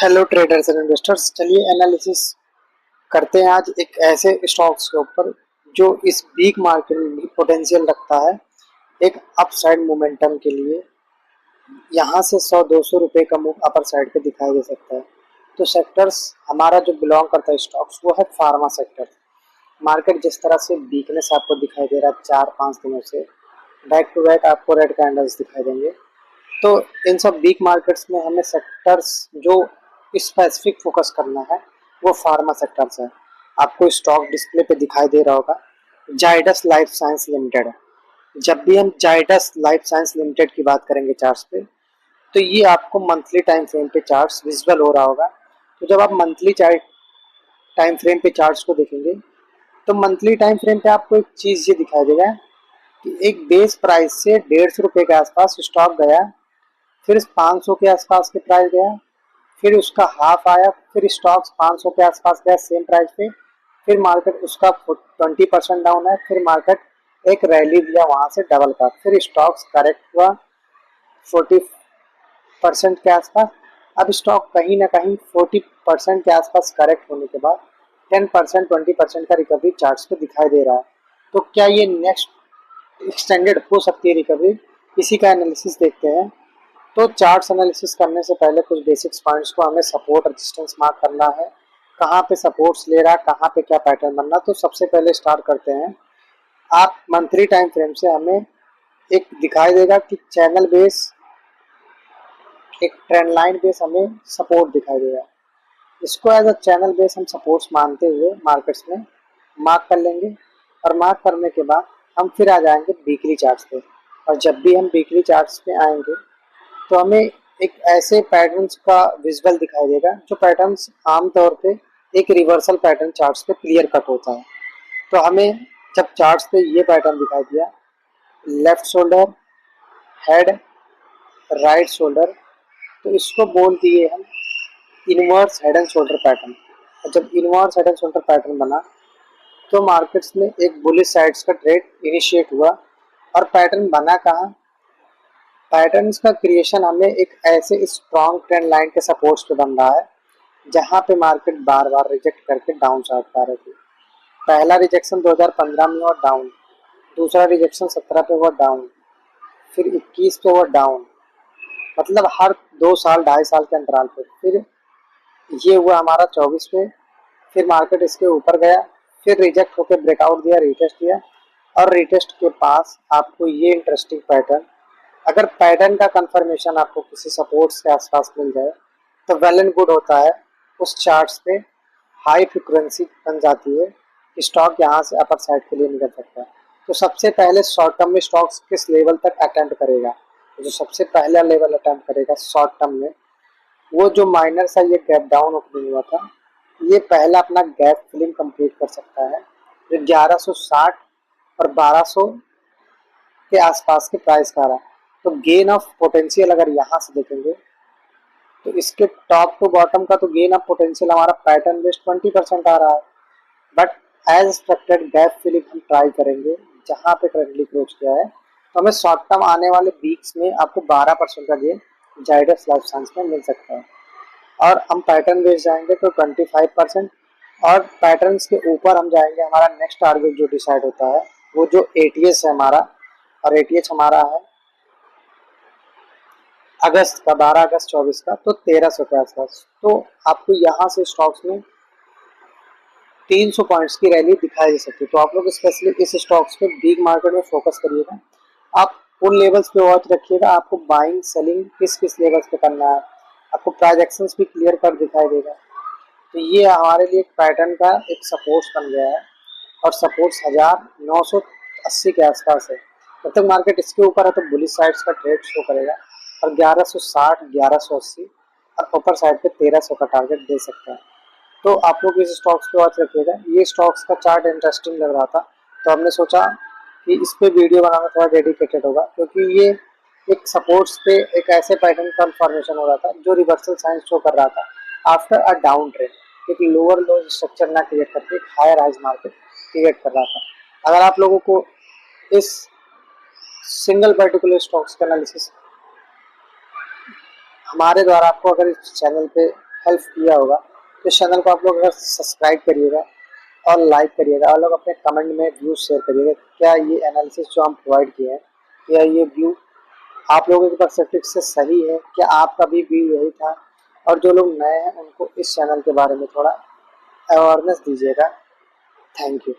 Hello traders and investors, चलिए analysis करते हैं आज एक ऐसे स्टॉक्स के ऊपर जो इस वीक मार्केट में भी पोटेंशियल रखता है एक अपसाइड मोमेंटम के लिए। यहाँ से 100-200 रुपये का मूव अपर साइड पे दिखाई दे सकता है। तो सेक्टर्स हमारा जो बिलोंग करता है स्टॉक्स वो है फार्मा सेक्टर। मार्केट जिस तरह से वीकनेस आपको दिखाई दे रहा है 4-5 दिनों से, बैक टू बैक आपको रेड कैंडल्स दिखाई देंगे। तो इन सब वीक मार्केट्स में हमें सेक्टर्स जो स्पेसिफिक फोकस करना है वो फार्मा सेक्टर्स है। आपको स्टॉक डिस्प्ले पे दिखाई दे रहा होगा जाइडस लाइफ साइंस लिमिटेड। जब भी हम जाइडस लाइफ साइंस लिमिटेड की बात करेंगे चार्ट्स पे, तो ये आपको मंथली टाइम फ्रेम पे चार्ट्स विजुअल हो रहा होगा। तो जब आप मंथली टाइम फ्रेम पे चार्ट्स को देखेंगे तो मंथली टाइम फ्रेम पे आपको एक चीज़ ये दिखाई देगा कि एक बेस प्राइस से 150 रुपये के आसपास स्टॉक गया, फिर 500 के आसपास के प्राइस गया, फिर उसका हाफ आया, फिर स्टॉक्स 500 के आसपास गया सेम प्राइस पे, फिर मार्केट उसका 20% डाउन है, फिर मार्केट एक रैली दिया वहां से डबल का, फिर स्टॉक्स करेक्ट हुआ 40% के आसपास। अब स्टॉक कहीं ना कहीं 40% के आसपास करेक्ट होने के बाद 10% 20% का रिकवरी चार्ट्स पे दिखाई दे रहा है। तो क्या ये नेक्स्ट एक्सटेंडेड हो सकती है रिकवरी? इसी का एनालिसिस देखते हैं। तो चार्ट्स एनालिसिस करने से पहले कुछ बेसिक्स पॉइंट्स को हमें सपोर्ट रेजिस्टेंस मार्क करना है, कहाँ पे सपोर्ट्स ले रहा है, कहाँ पे क्या पैटर्न बनना। तो सबसे पहले स्टार्ट करते हैं। आप मंथली टाइम फ्रेम से हमें एक दिखाई देगा कि चैनल बेस, एक ट्रेंड लाइन बेस हमें सपोर्ट दिखाई देगा। इसको एज अ चैनल बेस हम सपोर्ट्स मानते हुए मार्केट्स में मार्क कर लेंगे, और मार्क करने के बाद हम फिर आ जाएंगे वीकली चार्ट्स पे। और जब भी हम वीकली चार्ट्स पे आएंगे तो हमें एक ऐसे पैटर्न्स का विजुअल दिखाई देगा जो पैटर्न्स आमतौर पे एक रिवर्सल पैटर्न चार्ट्स पे क्लियर कट होता है। तो हमें जब चार्ट्स पे ये पैटर्न दिखाई दिया, left shoulder, head, right shoulder, तो इसको बोल दिए हम inverse head and shoulder pattern. और जब inverse head and shoulder pattern बना तो मार्केट्स में एक बुलिश साइड्स का ट्रेड इनिशिएट हुआ। और पैटर्न बना कहाँ? पैटर्न्स का क्रिएशन हमें एक ऐसे स्ट्रॉन्ग ट्रेंड लाइन के सपोर्ट्स पे बन रहा है जहां पे मार्केट बार बार रिजेक्ट करके डाउन साइड पा रही थी। पहला रिजेक्शन 2015 में हुआ डाउन, दूसरा रिजेक्शन 17 पे हुआ डाउन, फिर 21 पे हुआ डाउन, मतलब हर 2 साल 2.5 साल के अंतराल पे। फिर ये हुआ हमारा 24 पे, फिर मार्केट इसके ऊपर गया, फिर रिजेक्ट होकर ब्रेकआउट दिया, रिटेस्ट दिया, और रिटेस्ट के पास आपको ये इंटरेस्टिंग पैटर्न, अगर पैटर्न का कंफर्मेशन आपको किसी सपोर्ट्स के आसपास मिल जाए तो वेल एंड गुड होता है। उस चार्ट्स पे हाई फ्रिक्वेंसी बन जाती है, स्टॉक यहाँ से अपर साइड के लिए निकल सकता है। तो सबसे पहले शॉर्ट टर्म में स्टॉक्स किस लेवल तक अटेम्प्ट करेगा? जो सबसे पहला लेवल अटेम्प्ट करेगा शॉर्ट टर्म में, वो जो माइनर सा ये गैप डाउन ओपनिंग हुआ था, ये पहला अपना गैप फिलिंग कंप्लीट कर सकता है जो 1160 और 1200 के आसपास के प्राइस का रहा। तो गेन ऑफ पोटेंशियल अगर यहाँ से देखेंगे तो इसके टॉप टू बॉटम का तो गेन ऑफ पोटेंशियल हमारा पैटर्न बेस्ड 20% आ रहा है। But as expected gap filling हम ट्राई करेंगे जहाँ पे करंटली क्लोज किया है, तो हमें शॉर्ट टर्म आने वाले वीक्स में आपको 12% का गेन जाइडस लाइफ साइंस में मिल सकता है। और हम पैटर्न बेस्ड जाएंगे तो 25%, और पैटर्न्स के ऊपर हम जाएंगे। हमारा नेक्स्ट टारगेट जो डिसाइड होता है वो जो एटीएस है हमारा, और एटीएस हमारा है अगस्त का, 12 अगस्त 24 का, तो 1300 के आसपास। तो आपको यहाँ से स्टॉक्स में 300 पॉइंट्स की रैली दिखाई दे सकती है। तो आप लोग स्पेशली इस स्टॉक्स पे बिग मार्केट में फोकस करिएगा। आप उन लेवल्स पे वॉच रखिएगा, आपको बाइंग सेलिंग किस किस लेवल्स पे करना है, आपको प्राइजेक्शंस भी क्लियर कर दिखाई देगा। तो ये हमारे लिए एक पैटर्न का एक सपोर्ट बन गया है, और सपोर्ट्स 1980 के आसपास है। जब तक मार्केट इसके ऊपर है तो बुलिश साइड्स का ट्रेड शो करेगा, और 1160 1180 और अपर साइड पे 1300 का टारगेट दे सकता है। तो आप लोग इस स्टॉक्स पे वॉच रखिएगा। ये स्टॉक्स का चार्ट इंटरेस्टिंग लग रहा था तो हमने सोचा कि इस पे वीडियो बनाना थोड़ा डेडिकेटेड होगा, क्योंकि ये एक सपोर्ट्स पे एक ऐसे पैटर्न का फॉर्मेशन हो रहा था जो रिवर्सल साइन शो कर रहा था आफ्टर अ डाउन ट्रेंड, एक लोअर लो स्ट्रक्चर ना क्रिएट करके एक हायर हाइज मार्केट क्रिएट कर रहा था। अगर आप लोगों को इस सिंगल पर्टिकुलर स्टॉक्स का एनालिसिस हमारे द्वारा आपको अगर इस चैनल पे हेल्प किया होगा। तो इस चैनल को आप लोग अगर सब्सक्राइब करिएगा और लाइक करिएगा और लोग अपने कमेंट में व्यू शेयर करिएगा। क्या ये एनालिसिस जो हम प्रोवाइड किए हैं, क्या ये व्यू आप लोगों के पर्सपेक्टिव से सही है, क्या आपका भी व्यू यही था? और जो लोग नए हैं उनको इस चैनल के बारे में थोड़ा अवेयरनेस दीजिएगा। Thank you.